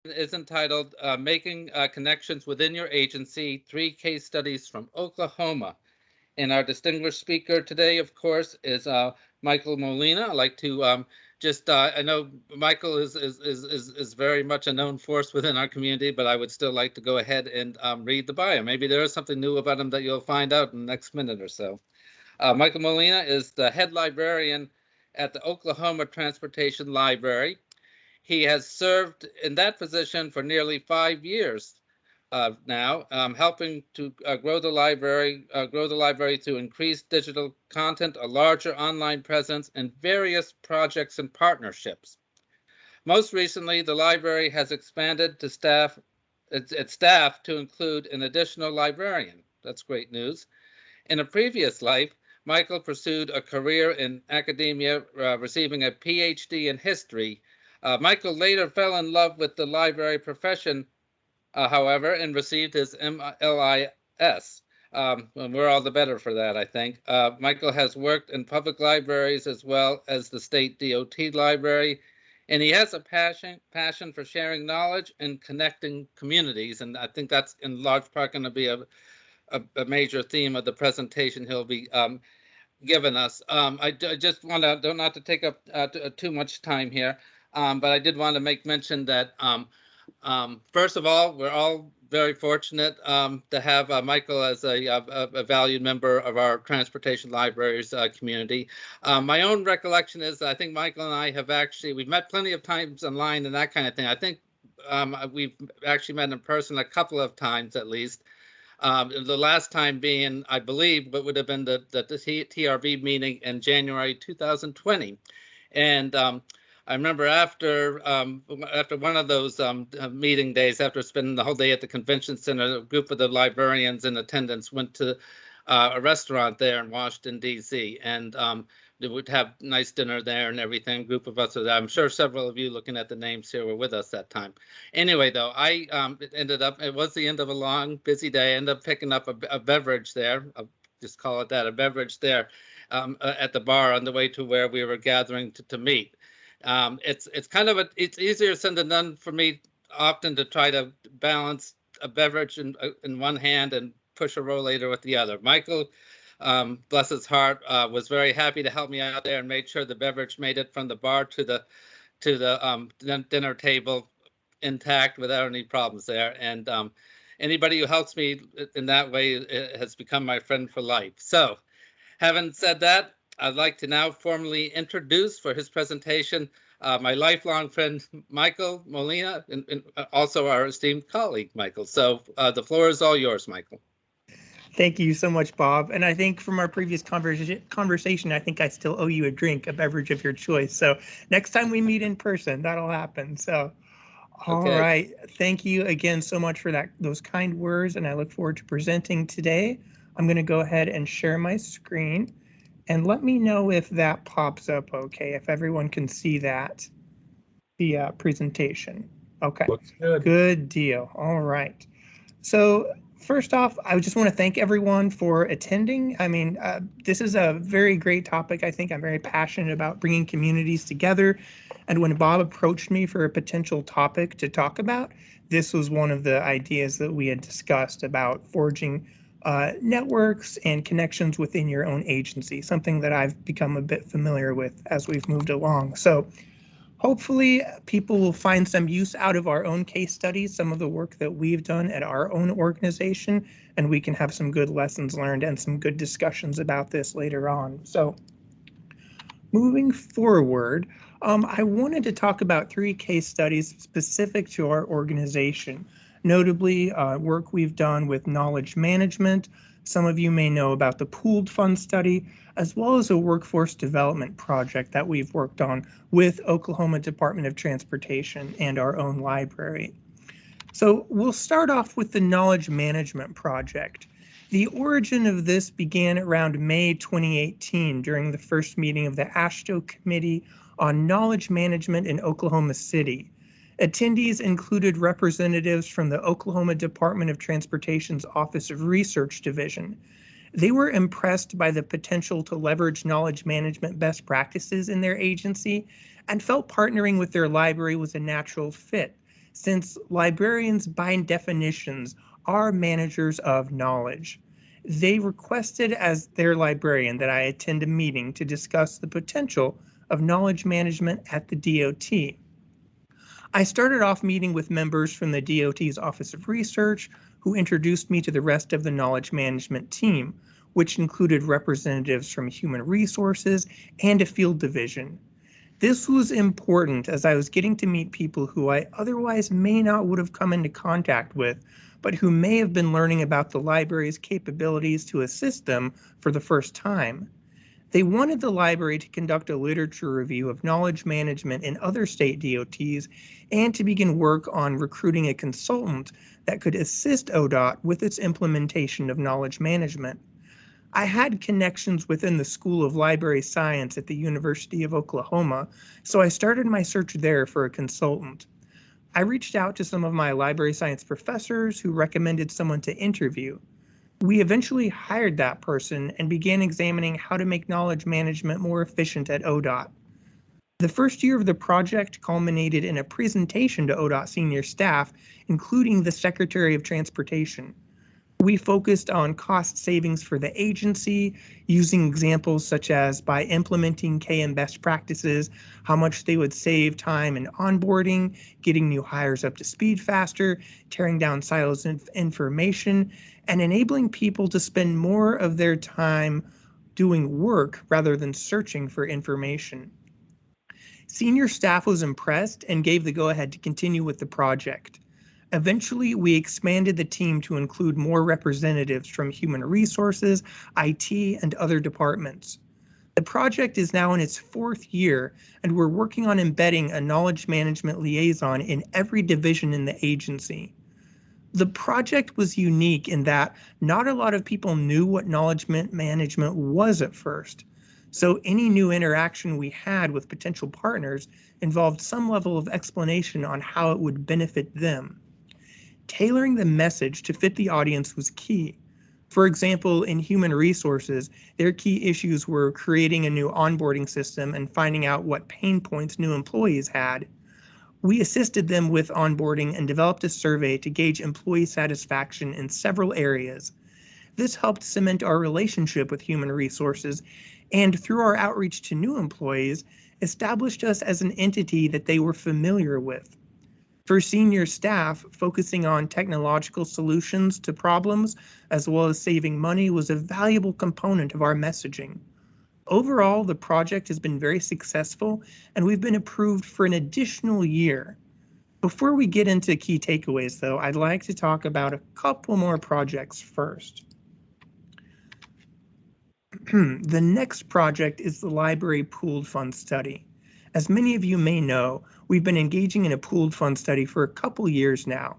is entitled Making Connections Within Your Agency, 3 Case Studies from Oklahoma. And our distinguished speaker today, of course, is Michael Molina. I'd like to I know Michael is very much a known force within our community, but I would still like to go ahead and read the bio. Maybe there is something new about him that you'll find out in the next minute or so. Michael Molina is the head librarian at the Oklahoma Transportation Library. He has served in that position for nearly 5 years now, helping to grow the library through increased digital content, a larger online presence, and various projects and partnerships. Most recently, the library has expanded to its staff to include an additional librarian. That's great news. In a previous life, Michael pursued a career in academia, receiving a PhD in history. Michael later fell in love with the library profession, however, and received his MLIS. And we're all the better for that, I think. Michael has worked in public libraries as well as the state DOT library, and he has a passion for sharing knowledge and connecting communities. And I think that's in large part going to be a major theme of the presentation he'll be giving us. I just want to, not to take up too much time here, but I did want to make mention that first of all, we're all very fortunate to have Michael as a valued member of our transportation libraries community. My own recollection is I think Michael and I have we've met plenty of times online and that kind of thing. I think we've actually met in person a couple of times at least. The last time being, I believe, what would have been the TRV meeting in January 2020. And I remember after one of those meeting days, after spending the whole day at the convention center, a group of the librarians in attendance went to a restaurant there in Washington, D.C. And they would have nice dinner there and everything. A group of us, I'm sure several of you looking at the names here were with us that time. Anyway, though, it was the end of a long, busy day. I ended up picking up a beverage there. I'll just call it that, a beverage there at the bar on the way to where we were gathering to meet. It's easier said than done for me often to try to balance a beverage in one hand and push a rollator with the other. Michael, bless his heart, was very happy to help me out there and made sure the beverage made it from the bar to the dinner table intact without any problems there. And anybody who helps me in that way has become my friend for life. So, having said that, I'd like to now formally introduce for his presentation my lifelong friend, Michael Molina, and also our esteemed colleague, Michael. So the floor is all yours, Michael. Thank you so much, Bob. And I think from our previous conversation, I think I still owe you a drink, a beverage of your choice. So next time we meet in person, that'll happen. So, all right. Thank you again so much for those kind words. And I look forward to presenting today. I'm going to go ahead and share my screen. And let me know if that pops up okay, if everyone can see that, the presentation. Okay, good deal. All right. So first off, I just want to thank everyone for attending. I mean, this is a very great topic. I think I'm very passionate about bringing communities together. And when Bob approached me for a potential topic to talk about, this was one of the ideas that we had discussed about forging networks and connections within your own agency, something that I've become a bit familiar with as we've moved along. So hopefully people will find some use out of our own case studies, some of the work that we've done at our own organization, and we can have some good lessons learned and some good discussions about this later on. So moving forward, I wanted to talk about 3 case studies specific to our organization. Notably, work we've done with knowledge management. Some of you may know about the pooled fund study, as well as a workforce development project that we've worked on with Oklahoma Department of Transportation and our own library. So we'll start off with the knowledge management project. The origin of this began around May 2018 during the first meeting of the AASHTO Committee on Knowledge Management in Oklahoma City. Attendees included representatives from the Oklahoma Department of Transportation's Office of Research Division. They were impressed by the potential to leverage knowledge management best practices in their agency and felt partnering with their library was a natural fit, since librarians, by definitions, are managers of knowledge. They requested as their librarian that I attend a meeting to discuss the potential of knowledge management at the DOT. I started off meeting with members from the DOT's Office of Research who introduced me to the rest of the knowledge management team, which included representatives from human resources and a field division. This was important as I was getting to meet people who I otherwise may not would have come into contact with, but who may have been learning about the library's capabilities to assist them for the first time. They wanted the library to conduct a literature review of knowledge management in other state DOTs and to begin work on recruiting a consultant that could assist ODOT with its implementation of knowledge management. I had connections within the School of Library Science at the University of Oklahoma, so I started my search there for a consultant. I reached out to some of my library science professors who recommended someone to interview. We eventually hired that person and began examining how to make knowledge management more efficient at ODOT. The first year of the project culminated in a presentation to ODOT senior staff, including the Secretary of Transportation. We focused on cost savings for the agency, using examples such as by implementing KM best practices, how much they would save time in onboarding, getting new hires up to speed faster, tearing down silos of information, and enabling people to spend more of their time doing work rather than searching for information. Senior staff was impressed and gave the go-ahead to continue with the project. Eventually, we expanded the team to include more representatives from human resources, IT, and other departments. The project is now in its 4th year, and we're working on embedding a knowledge management liaison in every division in the agency. The project was unique in that not a lot of people knew what knowledge management was at first. So any new interaction we had with potential partners involved some level of explanation on how it would benefit them. Tailoring the message to fit the audience was key. For example, in human resources, their key issues were creating a new onboarding system and finding out what pain points new employees had. We assisted them with onboarding and developed a survey to gauge employee satisfaction in several areas. This helped cement our relationship with human resources and, through our outreach to new employees, established us as an entity that they were familiar with. For senior staff, focusing on technological solutions to problems as well as saving money was a valuable component of our messaging. Overall, the project has been very successful and we've been approved for an additional year. Before we get into key takeaways though, I'd like to talk about a couple more projects first. The next project is the Library Pooled Fund Study. As many of you may know, we've been engaging in a pooled fund study for a couple years now.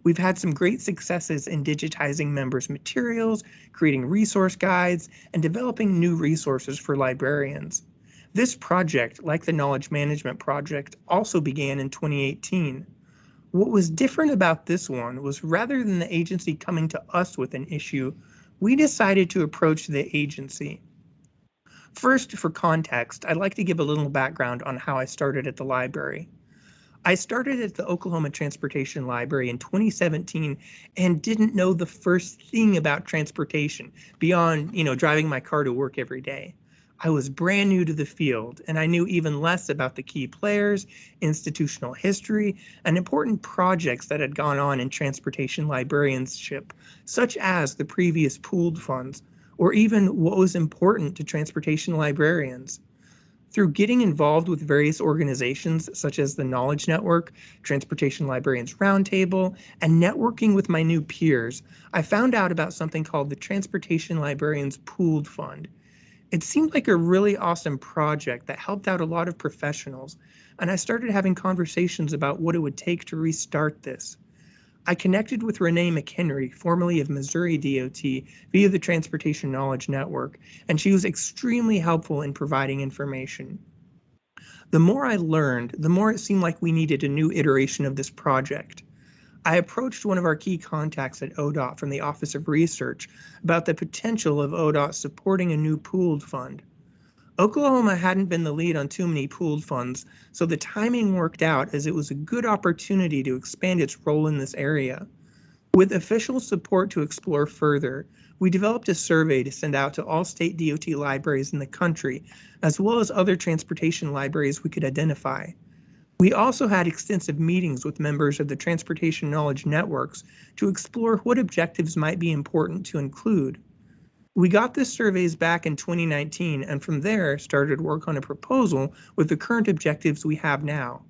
We've had some great successes in digitizing members' materials, creating resource guides, and developing new resources for librarians. This project, like the Knowledge Management Project, also began in 2018. What was different about this one was rather than the agency coming to us with an issue, we decided to approach the agency. First, for context, I'd like to give a little background on how I started at the library. I started at the Oklahoma Transportation Library in 2017 and didn't know the first thing about transportation beyond, driving my car to work every day. I was brand new to the field and I knew even less about the key players, institutional history, and important projects that had gone on in transportation librarianship, such as the previous pooled funds, or even what was important to transportation librarians. Through getting involved with various organizations such as the Knowledge Network, Transportation Librarians Roundtable, and networking with my new peers, I found out about something called the Transportation Librarians Pooled Fund. It seemed like a really awesome project that helped out a lot of professionals, and I started having conversations about what it would take to restart this. I connected with Renee McHenry, formerly of Missouri DOT, via the Transportation Knowledge Network, and she was extremely helpful in providing information. The more I learned, the more it seemed like we needed a new iteration of this project. I approached one of our key contacts at ODOT from the Office of Research about the potential of ODOT supporting a new pooled fund. Oklahoma hadn't been the lead on too many pooled funds, so the timing worked out as it was a good opportunity to expand its role in this area. With official support to explore further, we developed a survey to send out to all state DOT libraries in the country, as well as other transportation libraries we could identify. We also had extensive meetings with members of the transportation knowledge networks to explore what objectives might be important to include. We got the surveys back in 2019 and from there started work on a proposal with the current objectives we have now.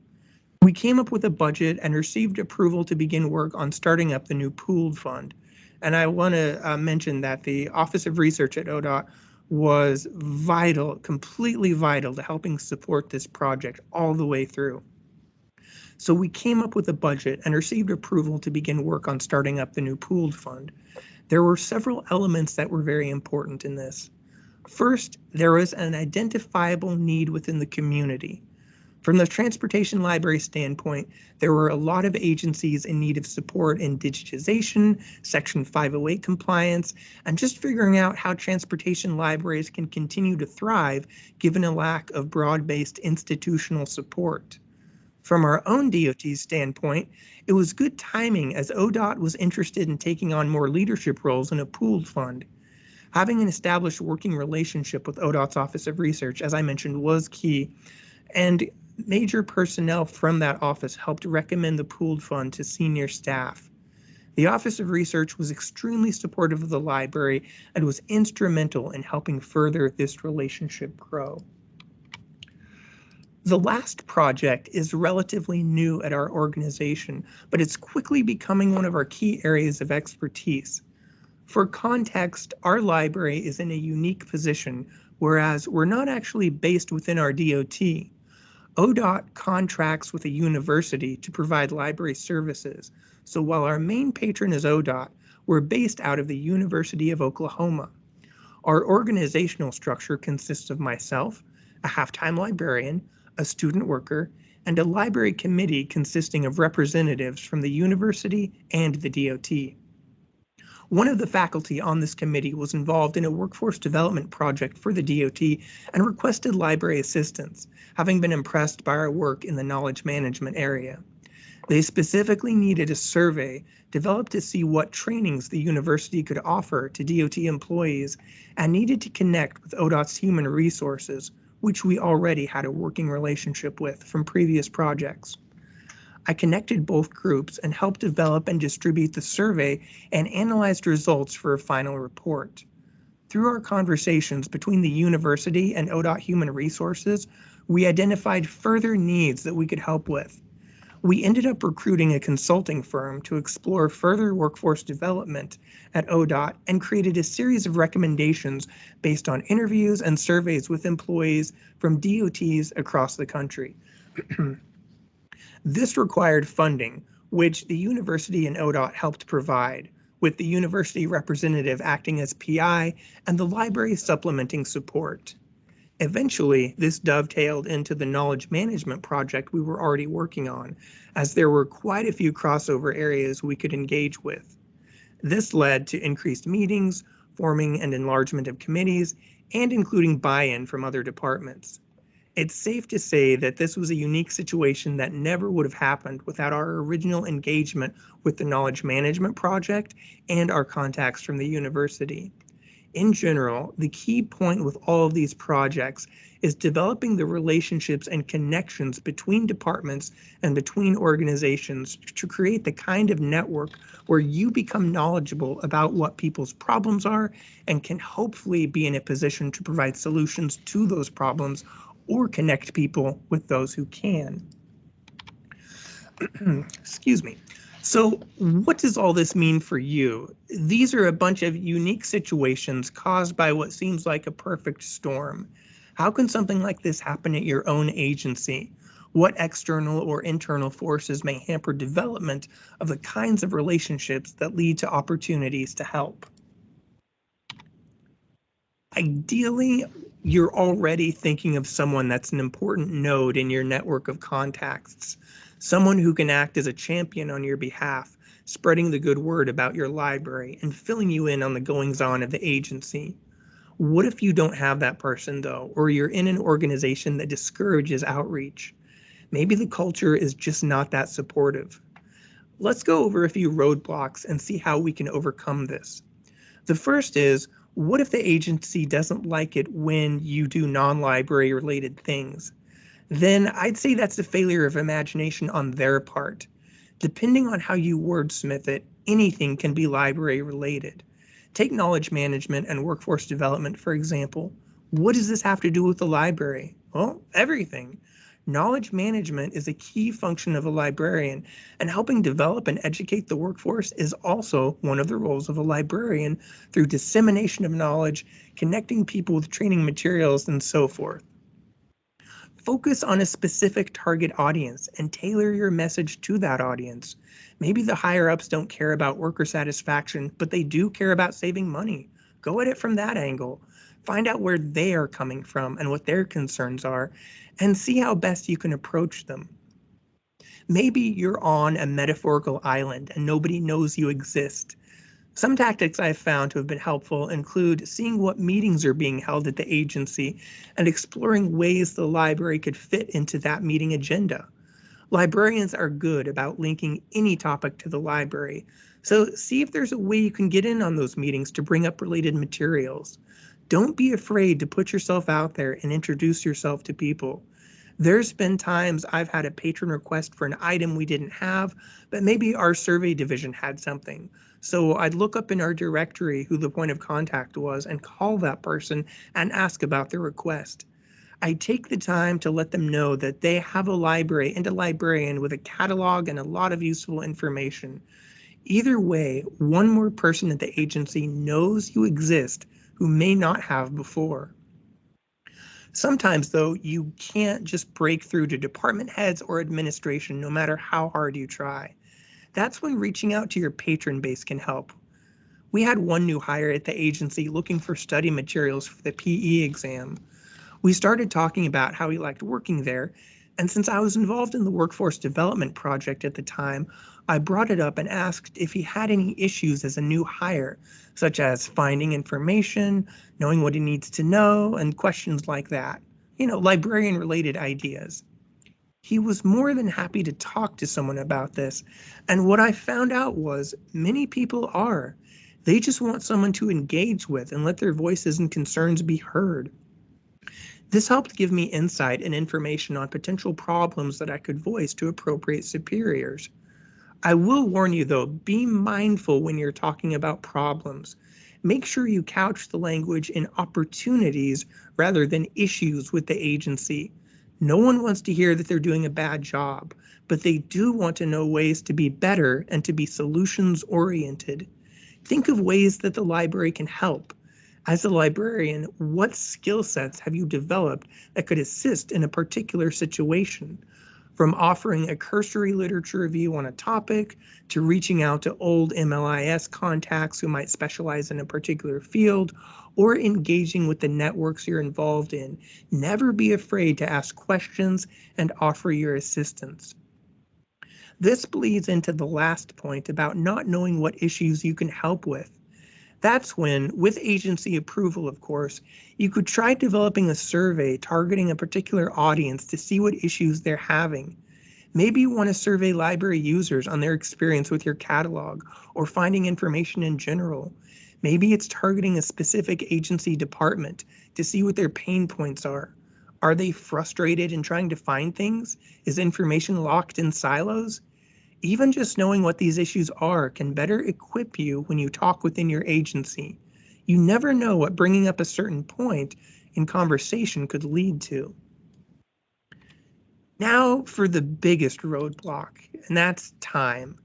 We came up with a budget and received approval to begin work on starting up the new pooled fund. And I want to mention that the Office of Research at ODOT was vital, completely vital to helping support this project all the way through. So we came up with a budget and received approval to begin work on starting up the new pooled fund. There were several elements that were very important in this. First, there was an identifiable need within the community. From the transportation library standpoint, there were a lot of agencies in need of support in digitization, Section 508 compliance, and just figuring out how transportation libraries can continue to thrive given a lack of broad-based institutional support. From our own DOT's standpoint, it was good timing as ODOT was interested in taking on more leadership roles in a pooled fund. Having an established working relationship with ODOT's Office of Research, as I mentioned, was key, and major personnel from that office helped recommend the pooled fund to senior staff. The Office of Research was extremely supportive of the library and was instrumental in helping further this relationship grow. The last project is relatively new at our organization, but it's quickly becoming one of our key areas of expertise. For context, our library is in a unique position, whereas we're not actually based within our DOT. ODOT contracts with a university to provide library services, so while our main patron is ODOT, we're based out of the University of Oklahoma. Our organizational structure consists of myself, a half-time librarian, a student worker, and a library committee consisting of representatives from the university and the DOT. One of the faculty on this committee was involved in a workforce development project for the DOT and requested library assistance, having been impressed by our work in the knowledge management area. They specifically needed a survey developed to see what trainings the university could offer to DOT employees and needed to connect with ODOT's human resources, which we already had a working relationship with from previous projects. I connected both groups and helped develop and distribute the survey and analyzed results for a final report. Through our conversations between the university and ODOT Human Resources, we identified further needs that we could help with. We ended up recruiting a consulting firm to explore further workforce development at ODOT and created a series of recommendations based on interviews and surveys with employees from DOTs across the country. This required funding, which the university and ODOT helped provide, with the university representative acting as PI and the library supplementing support. Eventually, this dovetailed into the knowledge management project we were already working on, as there were quite a few crossover areas we could engage with. This led to increased meetings, forming and enlargement of committees, and including buy-in from other departments. It's safe to say that this was a unique situation that never would have happened without our original engagement with the knowledge management project and our contacts from the university. In general, the key point with all of these projects is developing the relationships and connections between departments and between organizations to create the kind of network where you become knowledgeable about what people's problems are and can hopefully be in a position to provide solutions to those problems or connect people with those who can. Excuse me. So what does all this mean for you? These are a bunch of unique situations caused by what seems like a perfect storm. How can something like this happen at your own agency? What external or internal forces may hamper development of the kinds of relationships that lead to opportunities to help? Ideally, you're already thinking of someone that's an important node in your network of contacts, someone who can act as a champion on your behalf, spreading the good word about your library and filling you in on the goings-on of the agency. What if you don't have that person though, or you're in an organization that discourages outreach? Maybe the culture is just not that supportive. Let's go over a few roadblocks and see how we can overcome this. The first is, what if the agency doesn't like it when you do non-library related things? Then I'd say that's a failure of imagination on their part. Depending on how you wordsmith it, anything can be library related. Take knowledge management and workforce development, for example. What does this have to do with the library? Well, everything. Knowledge management is a key function of a librarian, and helping develop and educate the workforce is also one of the roles of a librarian through dissemination of knowledge, connecting people with training materials, and so forth. Focus on a specific target audience and tailor your message to that audience. Maybe the higher ups don't care about worker satisfaction, but they do care about saving money. Go at it from that angle. Find out where they are coming from and what their concerns are, and see how best you can approach them. Maybe you're on a metaphorical island and nobody knows you exist. Some tactics I've found to have been helpful include seeing what meetings are being held at the agency and exploring ways the library could fit into that meeting agenda. Librarians are good about linking any topic to the library, so see if there's a way you can get in on those meetings to bring up related materials. Don't be afraid to put yourself out there and introduce yourself to people. There's been times I've had a patron request for an item we didn't have, but maybe our survey division had something. So I'd look up in our directory who the point of contact was and call that person and ask about their request. I take the time to let them know that they have a library and a librarian with a catalog and a lot of useful information. Either way, one more person at the agency knows you exist who may not have before. Sometimes, though, you can't just break through to department heads or administration no matter how hard you try. That's when reaching out to your patron base can help. We had one new hire at the agency looking for study materials for the PE exam. We started talking about how he liked working there, and since I was involved in the workforce development project at the time, I brought it up and asked if he had any issues as a new hire, such as finding information, knowing what he needs to know, and questions like that. Librarian-related ideas. He was more than happy to talk to someone about this, and what I found out was many people are. They just want someone to engage with and let their voices and concerns be heard. This helped give me insight and information on potential problems that I could voice to appropriate superiors. I will warn you though, be mindful when you're talking about problems. Make sure you couch the language in opportunities rather than issues with the agency. No one wants to hear that they're doing a bad job, but they do want to know ways to be better and to be solutions oriented. Think of ways that the library can help. As a librarian, what skill sets have you developed that could assist in a particular situation? From offering a cursory literature review on a topic, to reaching out to old MLIS contacts who might specialize in a particular field, or engaging with the networks you're involved in, never be afraid to ask questions and offer your assistance. This bleeds into the last point about not knowing what issues you can help with. That's when, with agency approval of course, you could try developing a survey targeting a particular audience to see what issues they're having. Maybe you want to survey library users on their experience with your catalog or finding information in general. Maybe it's targeting a specific agency department to see what their pain points are. Are they frustrated in trying to find things? Is information locked in silos? Even just knowing what these issues are can better equip you when you talk within your agency. You never know what bringing up a certain point in conversation could lead to. Now for the biggest roadblock, and that's time.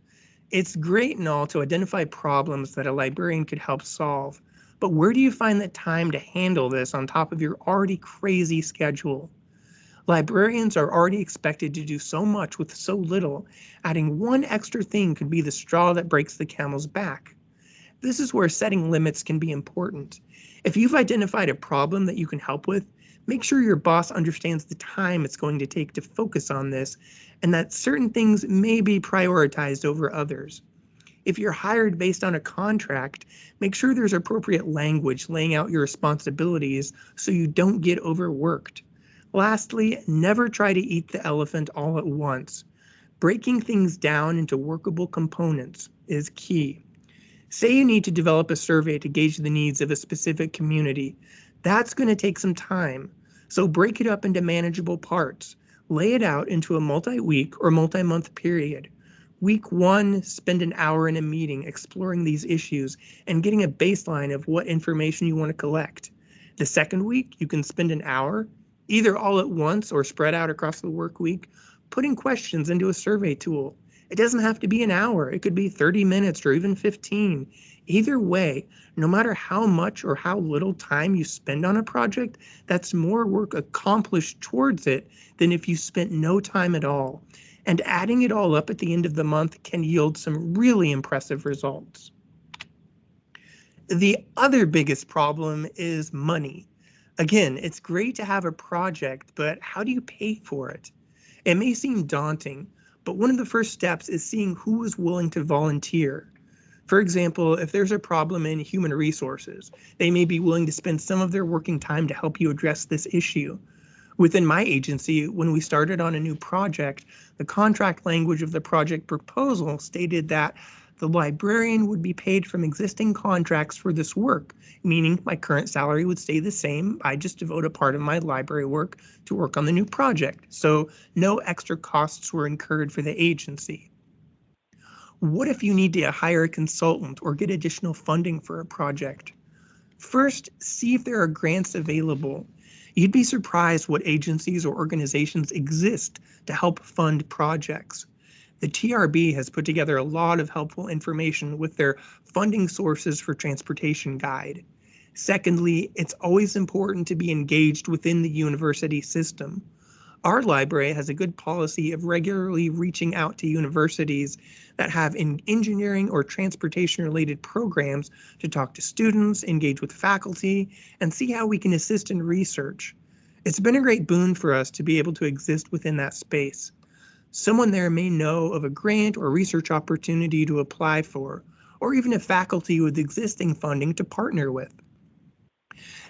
It's great and all to identify problems that a librarian could help solve, but where do you find the time to handle this on top of your already crazy schedule? Librarians are already expected to do so much with so little, adding one extra thing could be the straw that breaks the camel's back. This is where setting limits can be important. If you've identified a problem that you can help with, make sure your boss understands the time it's going to take to focus on this and that certain things may be prioritized over others. If you're hired based on a contract, make sure there's appropriate language laying out your responsibilities so you don't get overworked. Lastly, never try to eat the elephant all at once. Breaking things down into workable components is key. Say you need to develop a survey to gauge the needs of a specific community. That's going to take some time. So break it up into manageable parts. Lay it out into a multi-week or multi-month period. Week 1, spend an hour in a meeting exploring these issues and getting a baseline of what information you want to collect. The second week, you can spend an hour, either all at once or spread out across the work week, putting questions into a survey tool. It doesn't have to be an hour. It could be 30 minutes or even 15. Either way, no matter how much or how little time you spend on a project, that's more work accomplished towards it than if you spent no time at all. And adding it all up at the end of the month can yield some really impressive results. The other biggest problem is money. Again, it's great to have a project, but how do you pay for it? It may seem daunting, but one of the first steps is seeing who is willing to volunteer. For example, if there's a problem in human resources, they may be willing to spend some of their working time to help you address this issue. Within my agency, when we started on a new project, the contract language of the project proposal stated that the librarian would be paid from existing contracts for this work, meaning my current salary would stay the same. I just devote a part of my library work to work on the new project, so no extra costs were incurred for the agency. What if you need to hire a consultant or get additional funding for a project? First, see if there are grants available. You'd be surprised what agencies or organizations exist to help fund projects. The TRB has put together a lot of helpful information with their funding sources for transportation guide. Secondly, it's always important to be engaged within the university system. Our library has a good policy of regularly reaching out to universities that have engineering or transportation related programs to talk to students, engage with faculty, and see how we can assist in research. It's been a great boon for us to be able to exist within that space. Someone there may know of a grant or research opportunity to apply for, or even a faculty with existing funding to partner with.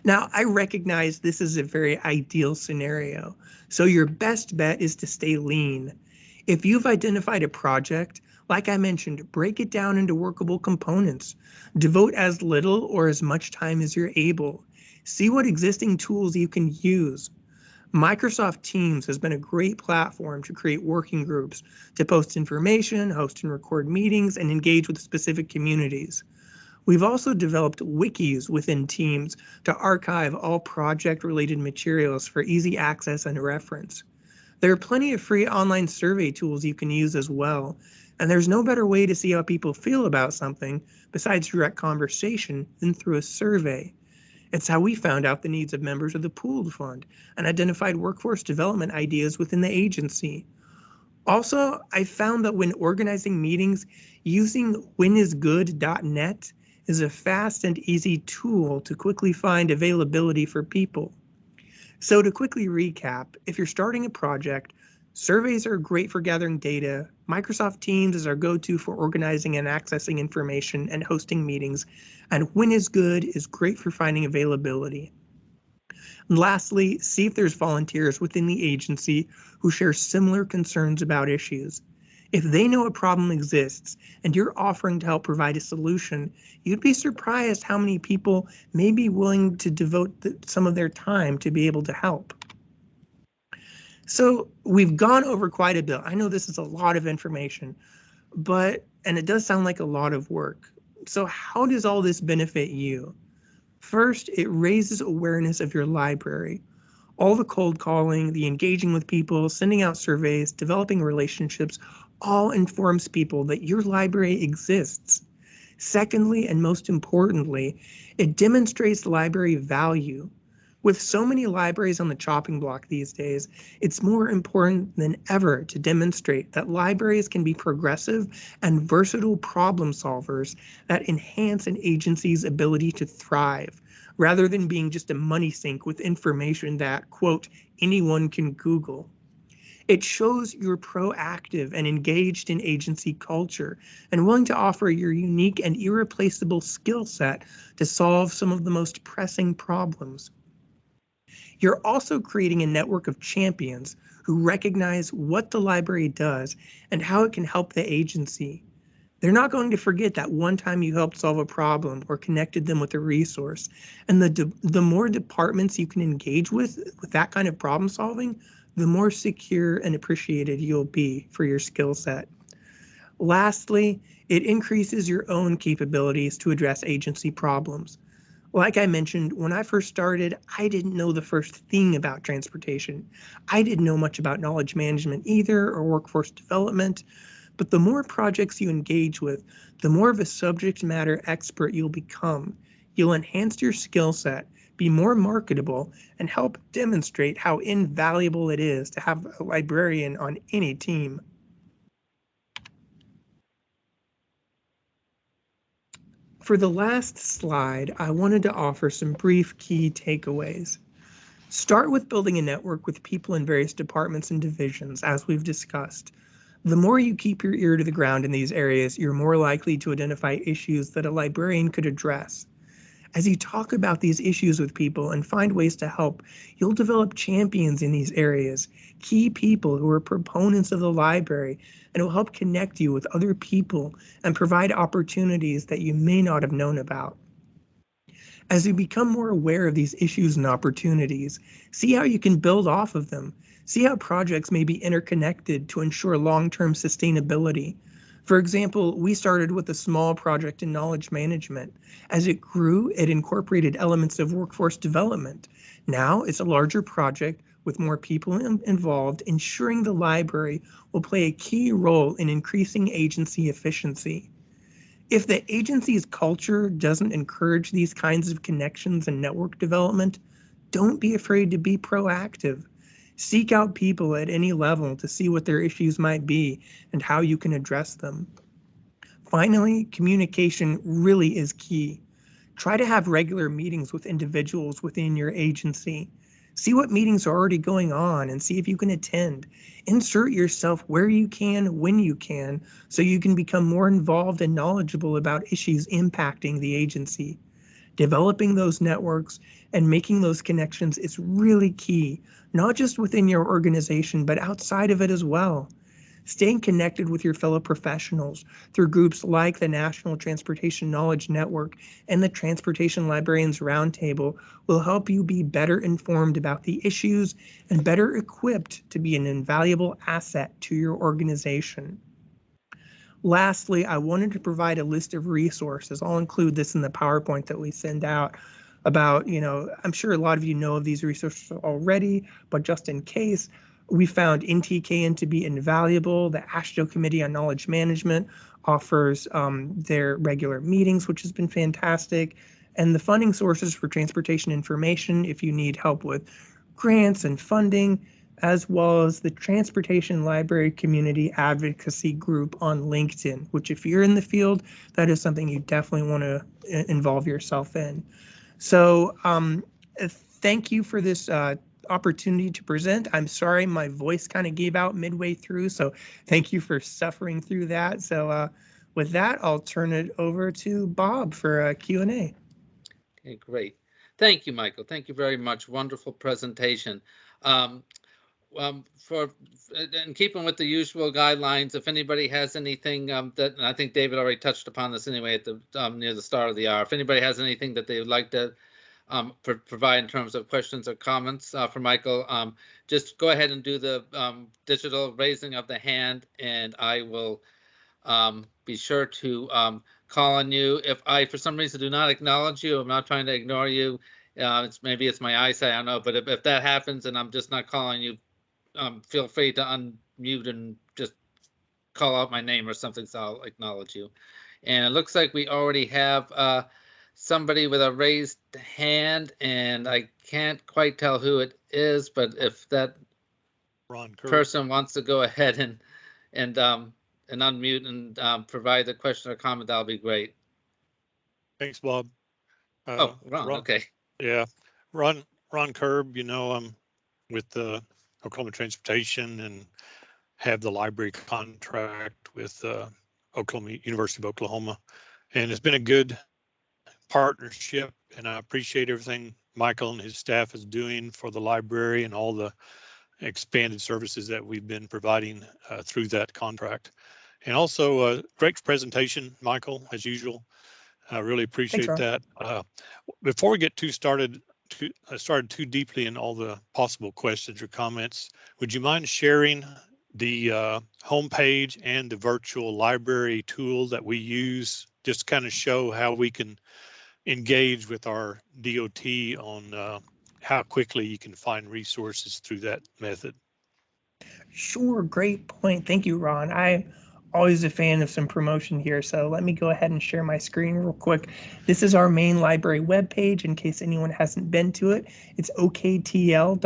Now, I recognize this is a very ideal scenario, so your best bet is to stay lean. If you've identified a project, like I mentioned, break it down into workable components. Devote as little or as much time as you're able. See what existing tools you can use. Microsoft Teams has been a great platform to create working groups, to post information, host and record meetings, and engage with specific communities. We've also developed wikis within Teams to archive all project-related materials for easy access and reference. There are plenty of free online survey tools you can use as well, and there's no better way to see how people feel about something besides direct conversation than through a survey. It's how we found out the needs of members of the pooled fund and identified workforce development ideas within the agency. Also, I found that when organizing meetings, using whenisgood.net is a fast and easy tool to quickly find availability for people. So to quickly recap, if you're starting a project, surveys are great for gathering data. Microsoft Teams is our go-to for organizing and accessing information and hosting meetings. And Whenisgood is great for finding availability. And lastly, see if there's volunteers within the agency who share similar concerns about issues. If they know a problem exists and you're offering to help provide a solution, you'd be surprised how many people may be willing to devote some of their time to be able to help. So we've gone over quite a bit. I know this is a lot of information, and it does sound like a lot of work. So how does all this benefit you? First, it raises awareness of your library. All the cold calling, the engaging with people, sending out surveys, developing relationships, all informs people that your library exists. Secondly, and most importantly, it demonstrates library value. With so many libraries on the chopping block these days, it's more important than ever to demonstrate that libraries can be progressive and versatile problem solvers that enhance an agency's ability to thrive, rather than being just a money sink with information that, quote, anyone can Google. It shows you're proactive and engaged in agency culture and willing to offer your unique and irreplaceable skill set to solve some of the most pressing problems. You're also creating a network of champions who recognize what the library does and how it can help the agency. They're not going to forget that one time you helped solve a problem or connected them with a resource. And the more departments you can engage with that kind of problem solving, the more secure and appreciated you'll be for your skill set. Lastly, it increases your own capabilities to address agency problems. Like I mentioned, when I first started, I didn't know the first thing about transportation. I didn't know much about knowledge management either or workforce development. But the more projects you engage with, the more of a subject matter expert you'll become. You'll enhance your skill set, be more marketable, and help demonstrate how invaluable it is to have a librarian on any team. For the last slide, I wanted to offer some brief key takeaways. Start with building a network with people in various departments and divisions, as we've discussed. The more you keep your ear to the ground in these areas, you're more likely to identify issues that a librarian could address. As you talk about these issues with people and find ways to help, you'll develop champions in these areas, key people who are proponents of the library, and will help connect you with other people and provide opportunities that you may not have known about. As you become more aware of these issues and opportunities, see how you can build off of them. See how projects may be interconnected to ensure long-term sustainability. For example, we started with a small project in knowledge management. As it grew, it incorporated elements of workforce development. Now it's a larger project with more people involved, ensuring the library will play a key role in increasing agency efficiency. If the agency's culture doesn't encourage these kinds of connections and network development, don't be afraid to be proactive. Seek out people at any level to see what their issues might be and how you can address them. Finally, communication really is key. Try to have regular meetings with individuals within your agency. See what meetings are already going on and see if you can attend. Insert yourself where you can, when you can, so you can become more involved and knowledgeable about issues impacting the agency. Developing those networks and making those connections is really key, not just within your organization, but outside of it as well. Staying connected with your fellow professionals through groups like the National Transportation Knowledge Network and the Transportation Librarians Roundtable will help you be better informed about the issues and better equipped to be an invaluable asset to your organization. Lastly, I wanted to provide a list of resources. I'll include this in the PowerPoint that we send out about, I'm sure a lot of you know of these resources already, but just in case, we found NTKN to be invaluable. The AASHTO Committee on Knowledge Management offers their regular meetings, which has been fantastic. And the funding sources for transportation information, if you need help with grants and funding, as well as the Transportation Library Community Advocacy Group on LinkedIn, which if you're in the field, that is something you definitely want to involve yourself in. So thank you for this opportunity to present. I'm sorry my voice kind of gave out midway through, so thank you for suffering through that. So with that, I'll turn it over to Bob for a Q&A. Okay, great. Thank you, Michael. Thank you very much. Wonderful presentation. In keeping with the usual guidelines, if anybody has anything that, and I think David already touched upon this anyway at the near the start of the hour, if anybody has anything that they would like to provide in terms of questions or comments for Michael, just go ahead and do the digital raising of the hand, and I will be sure to call on you. If I, for some reason, do not acknowledge you, I'm not trying to ignore you. Maybe it's my eyesight, I don't know. But if that happens and I'm just not calling you, feel free to unmute and just call out my name or something, so I'll acknowledge you. And it looks like we already have somebody with a raised hand, and I can't quite tell who it is, but if that person wants to go ahead and unmute and provide a question or comment, that'll be great. Thanks, Bob. Ron, okay. Yeah, Ron Kerb, I'm with the Oklahoma Transportation and have the library contract with University of Oklahoma. And it's been a good partnership, and I appreciate everything Michael and his staff is doing for the library and all the expanded services that we've been providing through that contract. And also great presentation, Michael, as usual. I really Thanks, appreciate Ron. that. Before we get started too deeply in all the possible questions or comments, would you mind sharing the homepage and the virtual library tool that we use, just to kind of show how we can engage with our DOT on how quickly you can find resources through that method? Sure, great point. Thank you, Ron. I'm always a fan of some promotion here, so let me go ahead and share my screen real quick. This is our main library webpage in case anyone hasn't been to it. It's oktl.org.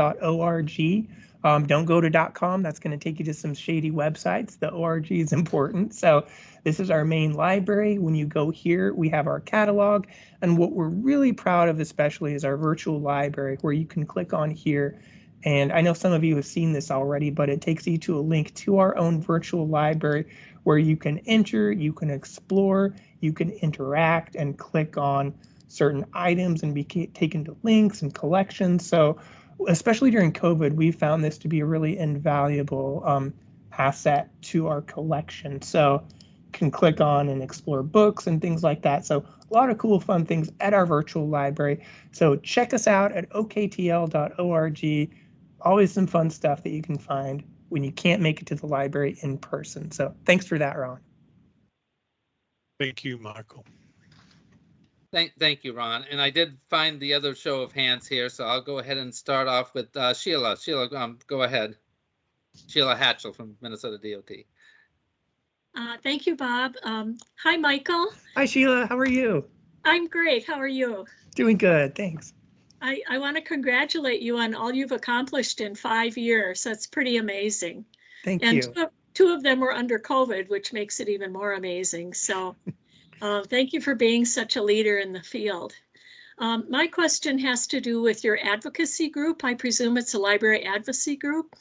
Don't go to .com. That's going to take you to some shady websites. The org is important. So this is our main library. When you go here, we have our catalog. And what we're really proud of especially is our virtual library, where you can click on here. And I know some of you have seen this already, but it takes you to a link to our own virtual library where you can enter, you can explore, you can interact and click on certain items and be taken to links and collections. So especially during COVID, we found this to be a really invaluable asset to our collection. So you can click on and explore books and things like that. So a lot of cool, fun things at our virtual library. So check us out at oktl.org. Always some fun stuff that you can find when you can't make it to the library in person. So thanks for that, Ron. Thank you, Michael. Thank you, Ron. And I did find the other show of hands here, so I'll go ahead and start off with Sheila. Sheila, go ahead. Sheila Hatchell from Minnesota DOT. Thank you, Bob. Hi, Michael. Hi, Sheila. How are you? I'm great. How are you? Doing good. Thanks. I want to congratulate you on all you've accomplished in 5 years. That's pretty amazing. Thank you. Two of them were under COVID, which makes it even more amazing. So thank you for being such a leader in the field. My question has to do with your advocacy group. I presume it's a library advocacy group.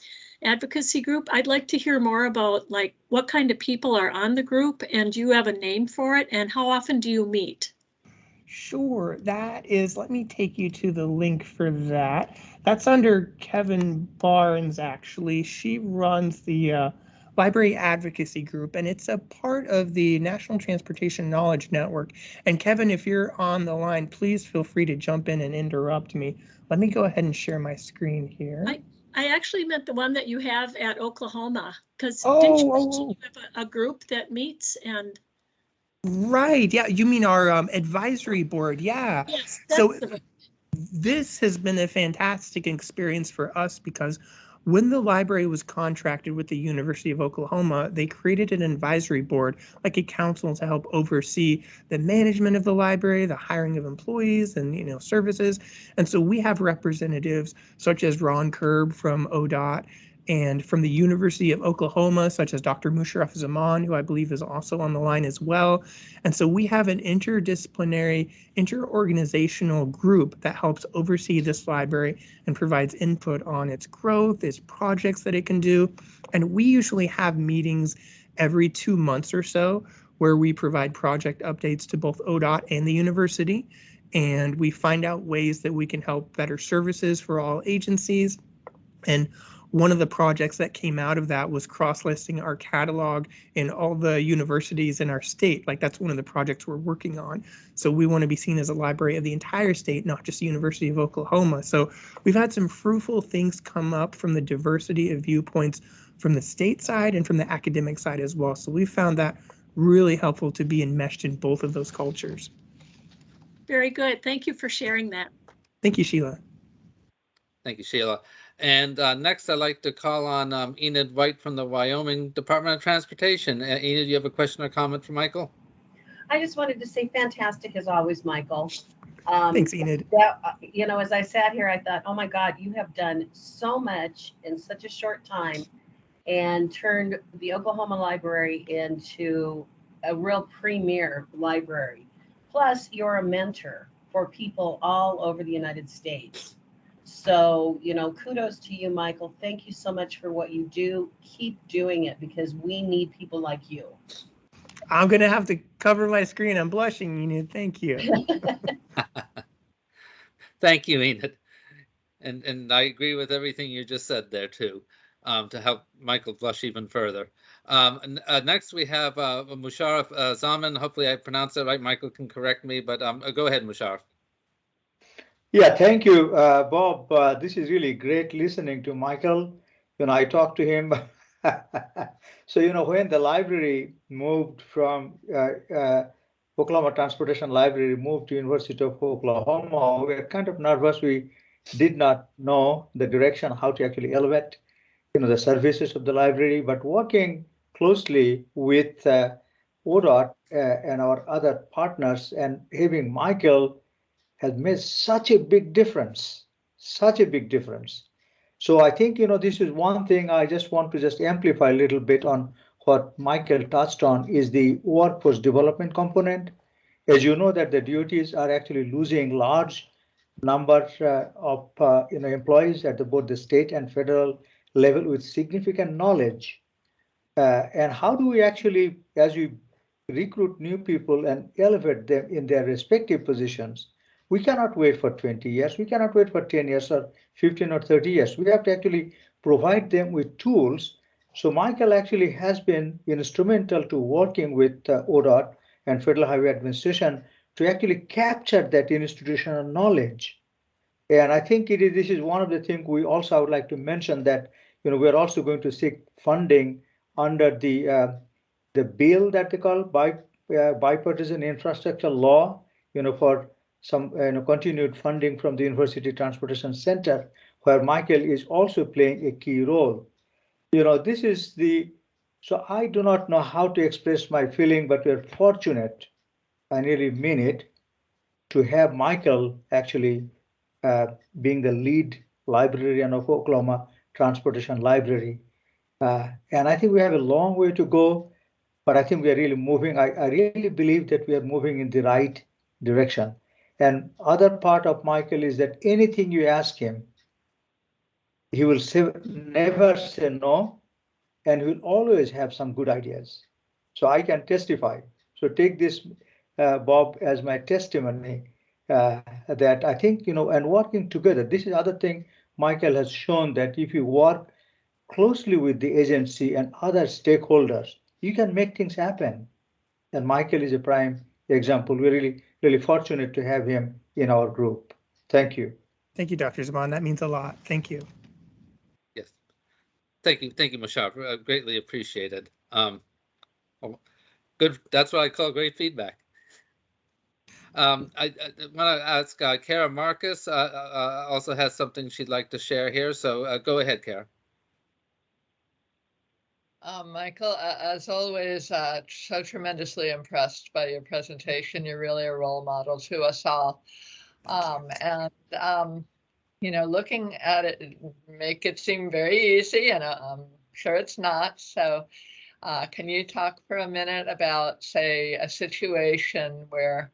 I'd like to hear more about like what kind of people are on the group, and do you have a name for it, and how often do you meet? Sure, that is, let me take you to the link for that. That's under Kevin Barnes, actually. She runs the Library Advocacy Group, and it's a part of the National Transportation Knowledge Network. And Kevin, if you're on the line, please feel free to jump in and interrupt me. Let me go ahead and share my screen here. I actually meant the one that you have at Oklahoma, because didn't you mention you have a group that meets and... Right. Yeah. You mean our advisory board? Yeah. Yes. So this has been a fantastic experience for us because when the library was contracted with the University of Oklahoma, they created an advisory board, like a council, to help oversee the management of the library, the hiring of employees, and services. And so we have representatives such as Ron Kerb from ODOT, and from the University of Oklahoma, such as Dr. Musharraf Zaman, who I believe is also on the line as well. And so we have an interdisciplinary, interorganizational group that helps oversee this library and provides input on its growth, its projects that it can do. And we usually have meetings every 2 months or so where we provide project updates to both ODOT and the university. And we find out ways that we can help better services for all agencies. And one of the projects that came out of that was cross-listing our catalog in all the universities in our state. Like, that's one of the projects we're working on. So we want to be seen as a library of the entire state, not just the University of Oklahoma. So we've had some fruitful things come up from the diversity of viewpoints from the state side and from the academic side as well. So we found that really helpful to be enmeshed in both of those cultures. Very good. Thank you for sharing that. Thank you, Sheila. Thank you, Sheila. And next, I'd like to call on Enid White from the Wyoming Department of Transportation. Enid, you have a question or comment for Michael? I just wanted to say fantastic as always, Michael. Thanks, Enid. As I sat here, I thought, oh my God, you have done so much in such a short time and turned the Oklahoma Library into a real premier library. Plus, you're a mentor for people all over the United States. So, kudos to you, Michael. Thank you so much for what you do. Keep doing it because we need people like you. I'm going to have to cover my screen. I'm blushing, Enid. Thank you. Thank you, Enid. And I agree with everything you just said there too, to help Michael blush even further. Next we have Musharraf Zaman. Hopefully I pronounced that right. Michael can correct me, but go ahead, Musharraf. Yeah, thank you, Bob. This is really great listening to Michael. I talked to him. So, when the library moved from Oklahoma Transportation Library moved to University of Oklahoma, we were kind of nervous. We did not know the direction, how to actually elevate, the services of the library, but working closely with ODOT and our other partners and having Michael has made such a big difference, such a big difference. So I think, this is one thing I just want to just amplify a little bit on what Michael touched on is the workforce development component. As you know that the DOTs are actually losing large numbers of employees at both the state and federal level with significant knowledge. And how do we actually, as we recruit new people and elevate them in their respective positions, we cannot wait for 20 years. We cannot wait for 10 years or 15 or 30 years. We have to actually provide them with tools. So Michael actually has been instrumental to working with ODOT and Federal Highway Administration to actually capture that institutional knowledge. And I think this is one of the things we also would like to mention that, we're also going to seek funding under the bill that they call bipartisan infrastructure law, for some continued funding from the University Transportation Center, where Michael is also playing a key role. This is so I do not know how to express my feeling, but we're fortunate, I really mean it, to have Michael actually being the lead librarian of Oklahoma Transportation Library. And I think we have a long way to go, but I think we are really moving. I really believe that we are moving in the right direction. And other part of Michael is that anything you ask him, he will never say no, and he will always have some good ideas. So I can testify. So take this, Bob, as my testimony that I think, and working together, this is the other thing Michael has shown that if you work closely with the agency and other stakeholders, you can make things happen. And Michael is a prime example. We're really, really fortunate to have him in our group. Thank you. Thank you, Dr. Zaman. That means a lot. Thank you. Yes. Thank you, Musharraf. Greatly appreciated. Good. That's what I call great feedback. I want to ask Kara Marcus also has something she'd like to share here. So go ahead, Kara. Michael, as always, so tremendously impressed by your presentation. You're really a role model to us all. Looking at it, make it seem very easy, and I'm sure it's not. So can you talk for a minute about, say, a situation where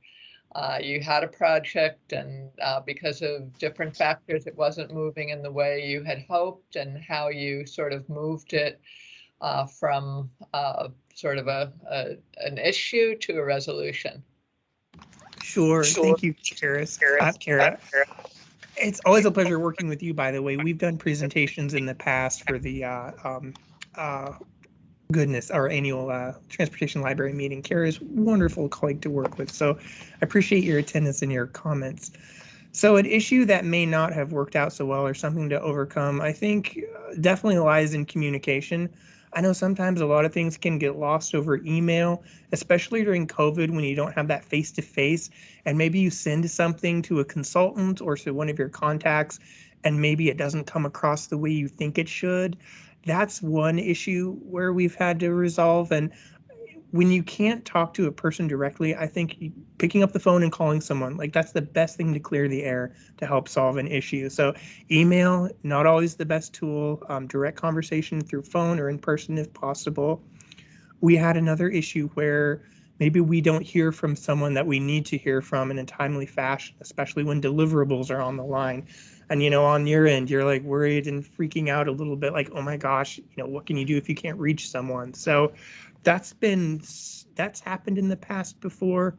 you had a project and because of different factors, it wasn't moving in the way you had hoped, and how you sort of moved it from sort of an issue to a resolution? Sure. Thank you, Kara. It's always a pleasure working with you, by the way. We've done presentations in the past for the our annual transportation library meeting. Kara is a wonderful colleague to work with, so I appreciate your attendance and your comments. So an issue that may not have worked out so well or something to overcome, I think definitely lies in communication. I know sometimes a lot of things can get lost over email, especially during COVID when you don't have that face-to-face, and maybe you send something to a consultant or to one of your contacts, and maybe it doesn't come across the way you think it should. That's one issue where we've had to resolve. And when you can't talk to a person directly, I think picking up the phone and calling someone, that's the best thing to clear the air to help solve an issue. So email, not always the best tool. Direct conversation through phone or in person if possible. We had another issue where maybe we don't hear from someone that we need to hear from in a timely fashion, especially when deliverables are on the line. And, on your end, you're like worried and freaking out a little bit like, oh my gosh, what can you do if you can't reach someone? So that's happened in the past before.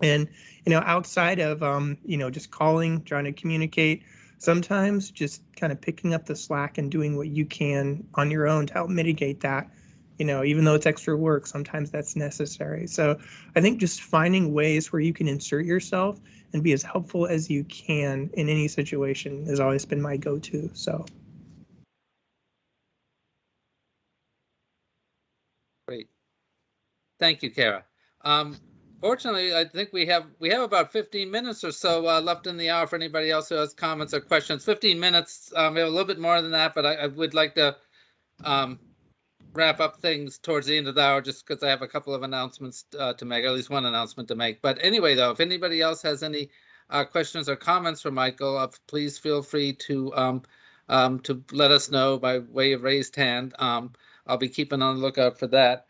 And, outside of, just calling, trying to communicate, sometimes just kind of picking up the slack and doing what you can on your own to help mitigate that, even though it's extra work, sometimes that's necessary. So I think just finding ways where you can insert yourself and be as helpful as you can in any situation has always been my go-to. So. Great. Thank you, Kara. Fortunately, I think we have about 15 minutes or so left in the hour for anybody else who has comments or questions. 15 minutes, we have a little bit more than that, but I would like to wrap up things towards the end of the hour just because I have a couple of announcements to make, or at least one announcement to make. But anyway, though, if anybody else has any questions or comments for Michael, please feel free to let us know by way of raised hand. I'll be keeping on the lookout for that.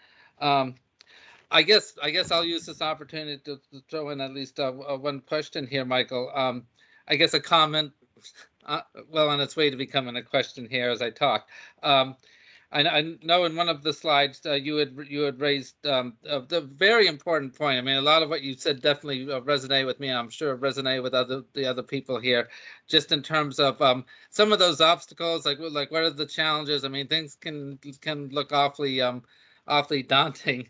I guess I'll use this opportunity to throw in at least one question here, Michael. I guess a comment, well, on its way to becoming a question here as I talk. I know in one of the slides you had raised the very important point. I mean, a lot of what you said definitely resonate with me, and I'm sure resonate with the other people here. Just in terms of some of those obstacles, like what are the challenges? I mean, things can look awfully daunting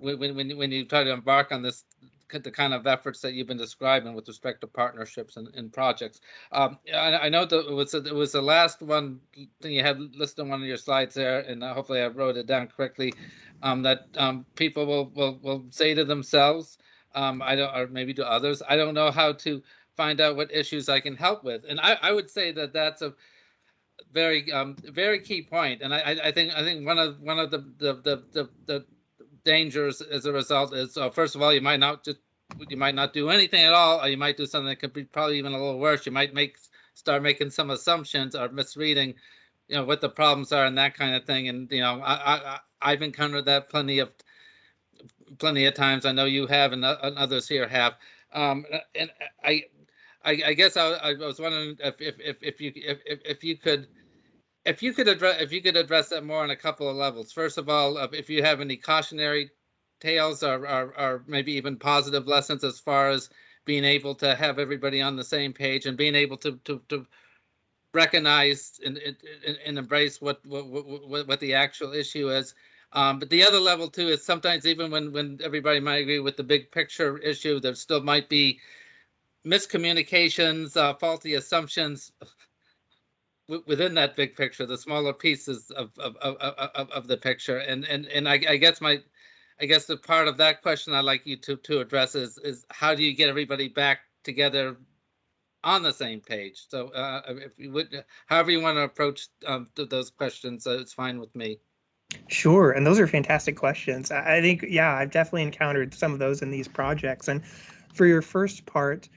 when you try to embark on this, the kind of efforts that you've been describing with respect to partnerships and projects. I know that it was the last one thing you had listed on one of your slides there, and hopefully I wrote it down correctly, that people will say to themselves, or maybe to others, I don't know how to find out what issues I can help with. And I would say that that's a very very key point. And I think one of the dangers as a result is first of all, you might not do anything at all, or you might do something that could be probably even a little worse. You might start making some assumptions or misreading what the problems are and that kind of thing. And I've encountered that plenty of times. I know you have, and others here have. And I guess I was wondering if you could address that more on a couple of levels. First of all, if you have any cautionary tales or maybe even positive lessons as far as being able to have everybody on the same page and being able to recognize and embrace what the actual issue is. But the other level too is sometimes even when everybody might agree with the big picture issue, there still might be miscommunications, faulty assumptions within that big picture, the smaller pieces of the picture. And I guess the part of that question I'd like you to address is how do you get everybody back together on the same page? So if you would, however you want to approach those questions, it's fine with me. Sure, and those are fantastic questions. I think, yeah, I've definitely encountered some of those in these projects. And for your first part,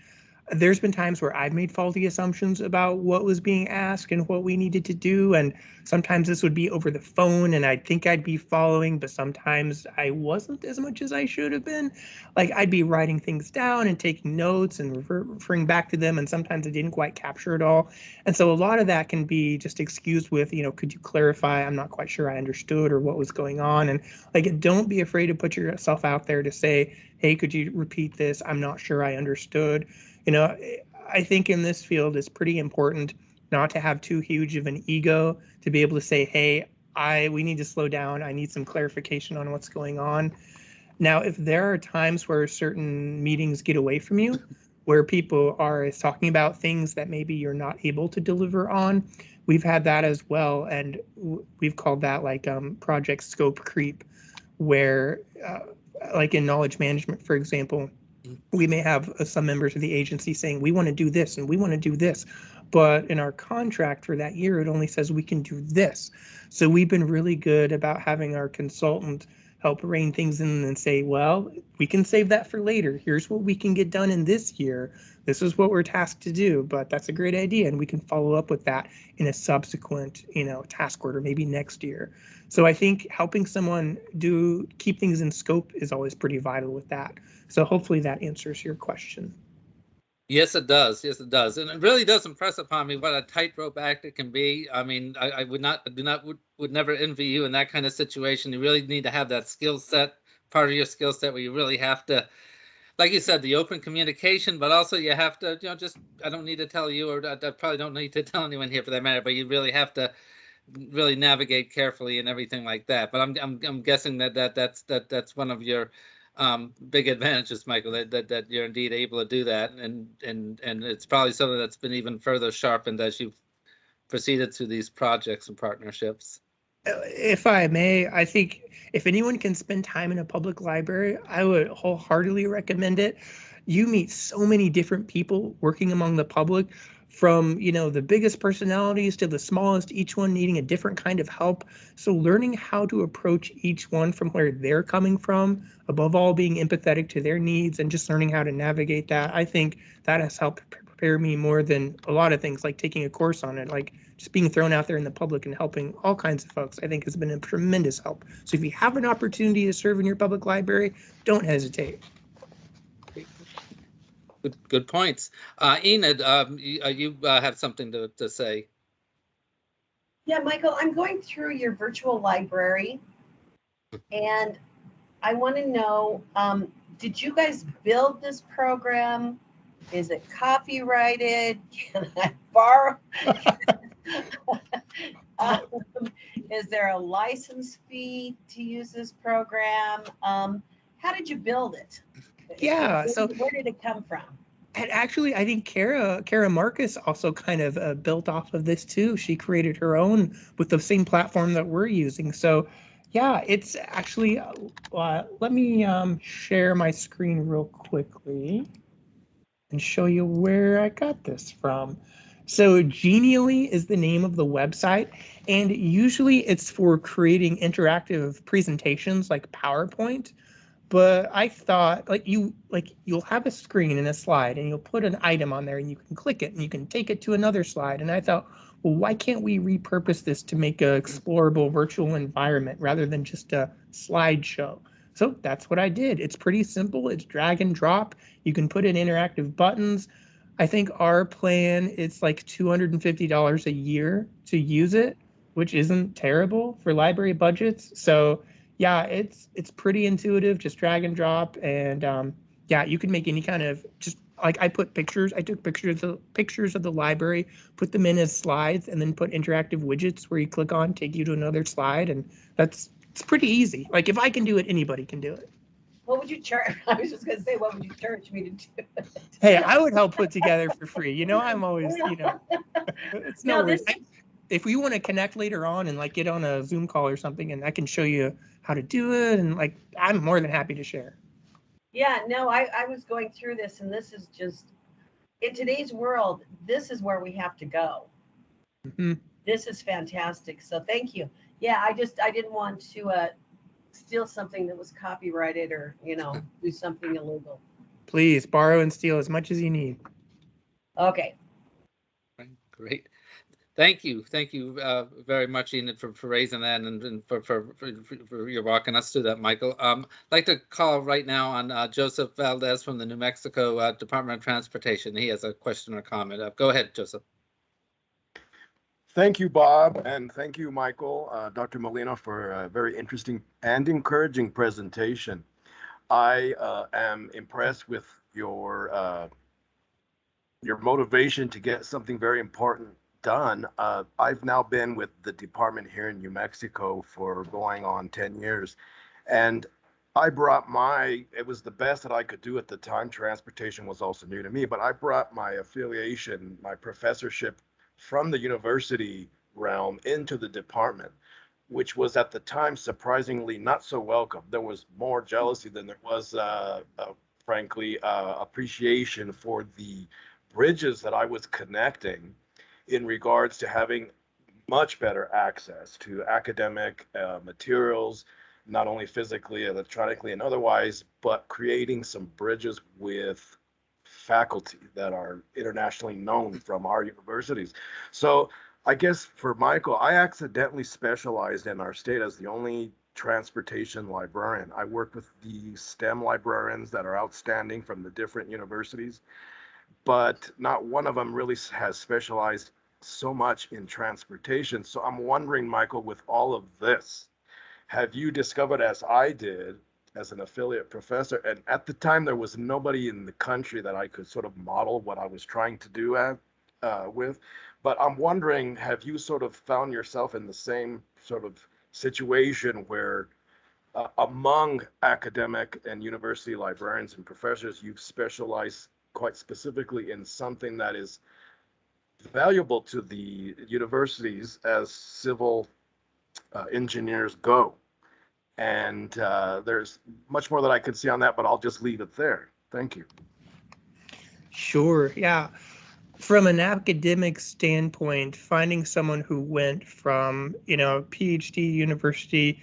there's been times where I've made faulty assumptions about what was being asked and what we needed to do. And sometimes this would be over the phone and I'd think I'd be following, but sometimes I wasn't as much as I should have been. Like I'd be writing things down and taking notes and referring back to them. And sometimes I didn't quite capture it all. And so a lot of that can be just excused with, could you clarify? I'm not quite sure I understood or what was going on. And like, don't be afraid to put yourself out there to say, hey, could you repeat this? I'm not sure I understood. I think in this field it's pretty important not to have too huge of an ego to be able to say, hey, we need to slow down. I need some clarification on what's going on. Now, if there are times where certain meetings get away from you, where people are talking about things that maybe you're not able to deliver on, we've had that as well. And we've called that like project scope creep, where like in knowledge management, for example, we may have some members of the agency saying, we want to do this and we want to do this. But in our contract for that year, it only says we can do this. So we've been really good about having our consultant help rein things in and say, well, we can save that for later. Here's what we can get done in this year. This is what we're tasked to do, but that's a great idea. And we can follow up with that in a subsequent, task order, maybe next year. So I think helping someone keep things in scope is always pretty vital with that. So hopefully that answers your question. Yes, it does. Yes, it does. And it really does impress upon me what a tightrope act it can be. I mean, I would never envy you in that kind of situation. You really need to have that skill set, part of your skill set where you really have to, like you said, the open communication, but also you have to, just, I don't need to tell you, or I probably don't need to tell anyone here for that matter, but you really have to really navigate carefully and everything like that. But I'm guessing that's one of your big advantages, Michael, that you're indeed able to do that, and it's probably something that's been even further sharpened as you've proceeded through these projects and partnerships. If I may, I think if anyone can spend time in a public library, I would wholeheartedly recommend it. You meet so many different people working among the public, from the biggest personalities to the smallest, each one needing a different kind of help. So learning how to approach each one from where they're coming from, above all being empathetic to their needs and just learning how to navigate that, I think that has helped prepare me more than a lot of things, like taking a course on it. Like just being thrown out there in the public and helping all kinds of folks, I think has been a tremendous help. So if you have an opportunity to serve in your public library, don't hesitate. Good points. Enid, you have something to say. Yeah, Michael, I'm going through your virtual library and I want to know, did you guys build this program? Is it copyrighted? Can I borrow? Is there a license fee to use this program? How did you build it? Yeah, so where did it come from? And actually, I think Kara Marcus also kind of built off of this too. She created her own with the same platform that we're using. So yeah, it's actually, let me share my screen real quickly and show you where I got this from. So Genially is the name of the website, and usually it's for creating interactive presentations like PowerPoint. But I thought, you'll have a screen and a slide, and you'll put an item on there, and you can click it, and you can take it to another slide. And I thought, well, why can't we repurpose this to make an explorable virtual environment rather than just a slideshow? So that's what I did. It's pretty simple. It's drag and drop. You can put in interactive buttons. I think our plan, it's like $250 a year to use it, which isn't terrible for library budgets. So yeah, it's pretty intuitive, just drag and drop. And yeah, you can make any kind of, just like I took pictures of the library, put them in as slides, and then put interactive widgets where you click on, take you to another slide. And it's pretty easy. Like if I can do it, anybody can do it. What would you charge? I was just going to say, what would you charge me to do it? Hey, I would help put together for free. I'm always, it's no worries. If we want to connect later on and get on a Zoom call or something, and I can show you how to do it, and I'm more than happy to share. Yeah, no, I was going through this, and this is just, in today's world, this is where we have to go. Mm-hmm. This is fantastic. So thank you. Yeah, I didn't want to steal something that was copyrighted or, do something illegal. Please borrow and steal as much as you need. Okay. Great. Thank you very much, Enid, for raising that and for your walking us through that, Michael. I'd like to call right now on Joseph Valdez from the New Mexico Department of Transportation. He has a question or comment. Go ahead, Joseph. Thank you, Bob, and thank you, Michael, Dr. Molina, for a very interesting and encouraging presentation. I am impressed with your motivation to get something very important done. I've now been with the department here in New Mexico for going on 10 years, and I brought it was the best that I could do at the time. Transportation was also new to me, but I brought my affiliation, my professorship from the university realm into the department, which was at the time surprisingly not so welcome. There was more jealousy than there was, frankly, appreciation for the bridges that I was connecting in regards to having much better access to academic materials, not only physically, electronically, and otherwise, but creating some bridges with faculty that are internationally known from our universities. So I guess for Michael, I accidentally specialized in our state as the only transportation librarian. I work with the STEM librarians that are outstanding from the different universities, but not one of them really has specialized so much in transportation. So I'm wondering, Michael, with all of this, have you discovered, as I did, as an affiliate professor, and at the time there was nobody in the country that I could sort of model what I was trying to do with, but I'm wondering, have you sort of found yourself in the same sort of situation where among academic and university librarians and professors, you've specialized quite specifically in something that is valuable to the universities as civil engineers go? And there's much more that I could see on that, but I'll just leave it there. Thank you. Sure. Yeah. From an academic standpoint, finding someone who went from, PhD university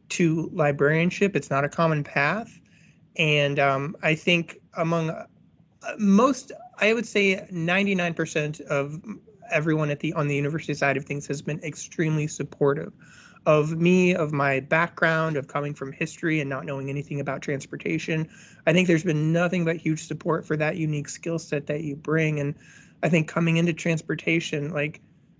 to librarianship, it's not a common path. And I think among most, I would say 99% of everyone on the university side of things has been extremely supportive of me, of my background, of coming from history and not knowing anything about transportation. I think there's been nothing but huge support for that unique skill set that you bring. And I think coming into transportation,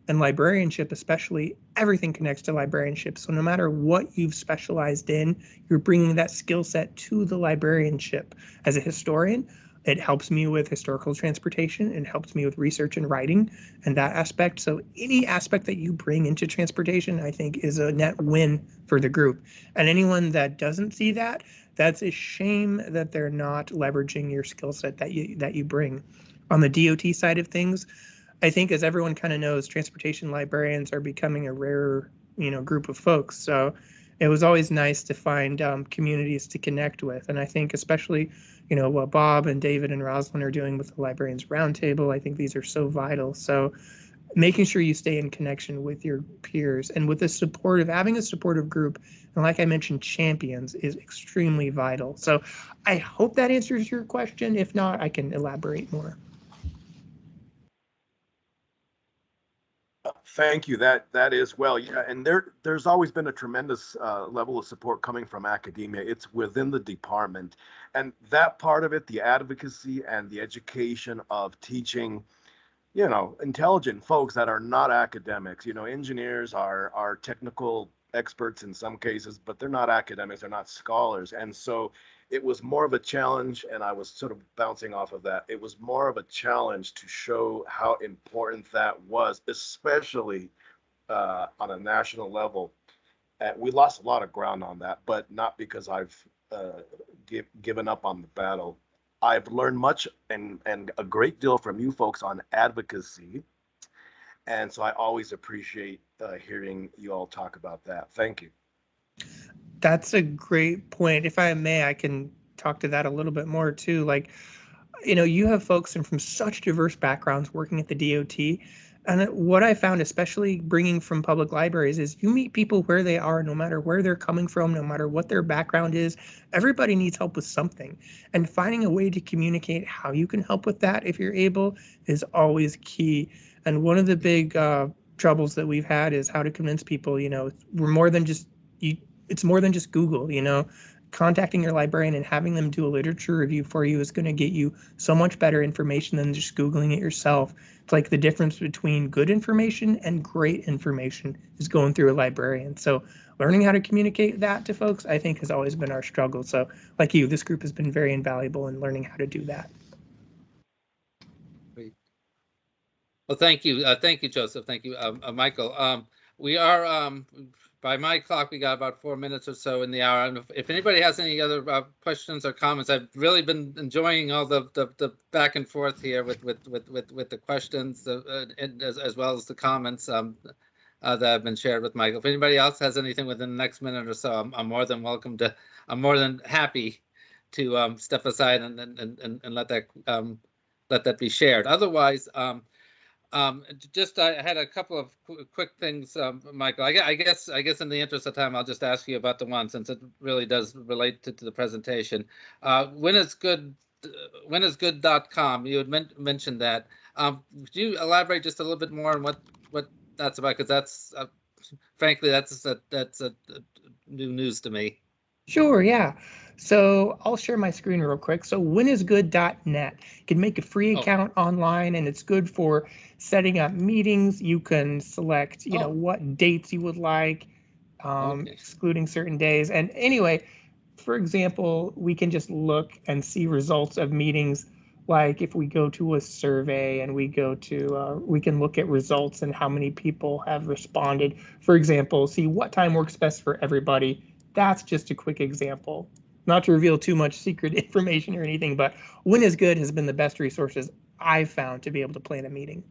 and librarianship especially, everything connects to librarianship. So no matter what you've specialized in, you're bringing that skill set to the librarianship. As a historian, it helps me with historical transportation. It helps me with research and writing and that aspect. So any aspect that you bring into transportation, I think, is a net win for the group. And anyone that doesn't see that, that's a shame that they're not leveraging your skill set that you bring. On the DOT side of things, I think, as everyone kind of knows, transportation librarians are becoming a rare, group of folks. So it was always nice to find communities to connect with. And I think especially, what Bob and David and Rosalind are doing with the Librarians Roundtable, I think these are so vital. So making sure you stay in connection with your peers and with having a supportive group, and like I mentioned, champions, is extremely vital. So I hope that answers your question. If not, I can elaborate more. Thank you. That is well. Yeah, and there's always been a tremendous level of support coming from academia. It's within the department, and that part of it, the advocacy and the education of teaching, intelligent folks that are not academics. Engineers are technical experts in some cases, but they're not academics. They're not scholars, and so it was more of a challenge, and I was sort of bouncing off of that. It was more of a challenge to show how important that was, especially on a national level. We lost a lot of ground on that, but not because I've given up on the battle. I've learned much and a great deal from you folks on advocacy. And so I always appreciate hearing you all talk about that. Thank you. That's a great point. If I may, I can talk to that a little bit more too. You have folks from such diverse backgrounds working at the DOT. And what I found, especially bringing from public libraries, is you meet people where they are, no matter where they're coming from, no matter what their background is. Everybody needs help with something. And finding a way to communicate how you can help with that, if you're able, is always key. And one of the big troubles that we've had is how to convince people, we're more than just it's more than just Google, contacting your librarian and having them do a literature review for you is going to get you so much better information than just Googling it yourself. It's like the difference between good information and great information is going through a librarian. So learning how to communicate that to folks, I think, has always been our struggle. So like you, this group has been very invaluable in learning how to do that. Great. Well, thank you. Thank you, Joseph. Thank you, Michael. We are, by my clock, we got about 4 minutes or so in the hour. And if anybody has any other questions or comments, I've really been enjoying all the back and forth here with the questions and as well as the comments that have been shared with Michael. If anybody else has anything within the next minute or so, I'm more than welcome to. I'm more than happy to step aside and let that be shared. Otherwise, Just I had a couple of quick things, Michael. I guess in the interest of time, I'll just ask you about the one, since it really does relate to the presentation. Whenisgood.com. You had mentioned that. Could you elaborate just a little bit more on what that's about? Because that's frankly that's new news to me. Sure, yeah. So I'll share my screen real quick. So whenisgood.net. You can make a free account online, and it's good for setting up meetings. You can select, what dates you would like, excluding certain days. And anyway, for example, we can just look and see results of meetings. Like if we go to a survey and we go to, we can look at results and how many people have responded. For example, see what time works best for everybody. That's just a quick example. Not to reveal too much secret information or anything, but When is Good has been the best resources I've found to be able to plan a meeting.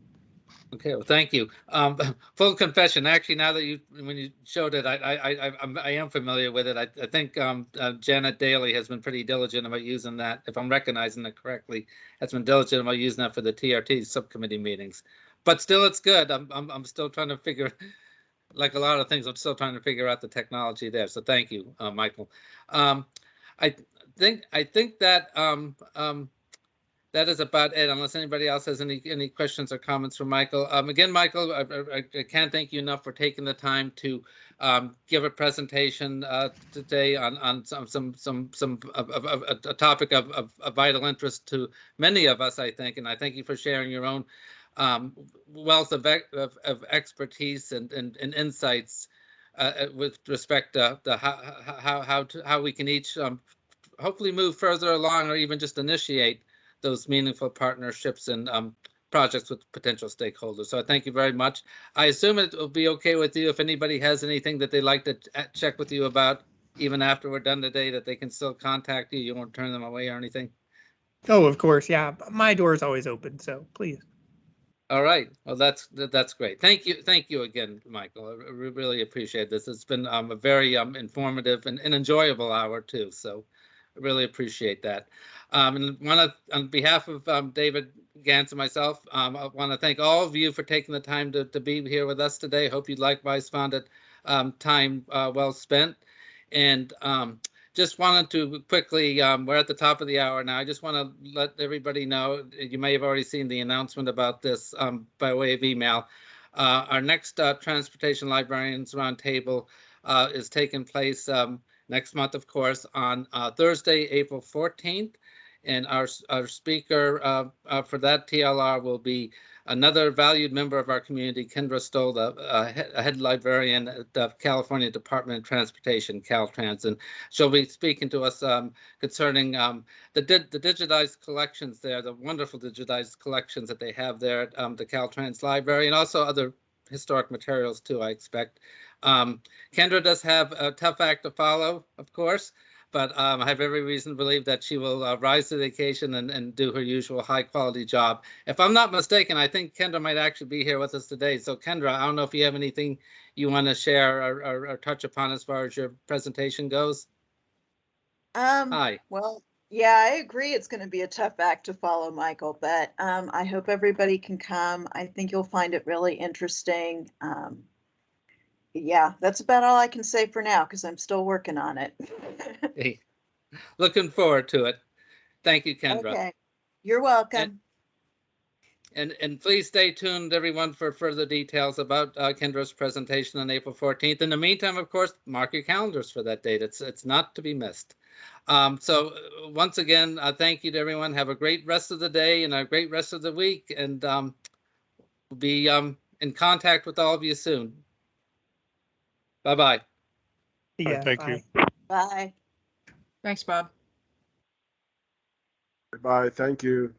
Okay, well, thank you. Full confession, actually, now that when you showed it, I am familiar with it. I think Janet Daly has been pretty diligent about using that, if I'm recognizing it correctly, has been diligent about using that for the TRT subcommittee meetings. But still, it's good. I'm still trying to figure, like a lot of things, I'm still trying to figure out the technology there. So thank you, Michael. I think that that is about it, unless anybody else has any questions or comments for Michael. Again, Michael, I can't thank you enough for taking the time to give a presentation today on a topic of vital interest to many of us, I think. And I thank you for sharing your own wealth of expertise and insights with respect to how we can each hopefully move further along, or even just initiate those meaningful partnerships and projects with potential stakeholders. So I thank you very much. I assume it will be okay with you if anybody has anything that they'd like to check with you about, even after we're done today, that they can still contact you. You won't turn them away or anything? Oh, of course, yeah. My door is always open, so please. All right. Well, that's great. Thank you again, Michael. I really appreciate this. It's been a very informative and enjoyable hour too. So I really appreciate that. And on behalf of David Gantz and myself, I want to thank all of you for taking the time to be here with us today. Hope you likewise found it time well spent. And just wanted to quickly, we're at the top of the hour now. I just want to let everybody know, you may have already seen the announcement about this by way of email. Our next Transportation Librarians Roundtable is taking place next month, of course, on Thursday, April 14th. And our speaker for that TLR will be another valued member of our community, Kendra Stoll, a head librarian at the California Department of Transportation, Caltrans. And she'll be speaking to us concerning the digitized collections there, the wonderful digitized collections that they have there at the Caltrans Library, and also other historic materials too, I expect. Kendra does have a tough act to follow, of course, but I have every reason to believe that she will rise to the occasion and do her usual high quality job. If I'm not mistaken, I think Kendra might actually be here with us today. So Kendra, I don't know if you have anything you want to share or touch upon as far as your presentation goes. Hi. Well, yeah, I agree. It's going to be a tough act to follow, Michael, but I hope everybody can come. I think you'll find it really interesting. Yeah, that's about all I can say for now because I'm still working on it. Hey, looking forward to it. Thank you, Kendra. Okay, you're welcome. And please stay tuned, everyone, for further details about Kendra's presentation on April 14th. In the meantime, of course, mark your calendars for that date. It's not to be missed. So once again, thank you to everyone. Have a great rest of the day and a great rest of the week. And we'll be in contact with all of you soon. Bye-bye. Yeah, thank bye. you. Bye. Thanks, Bob. Goodbye. Thank you.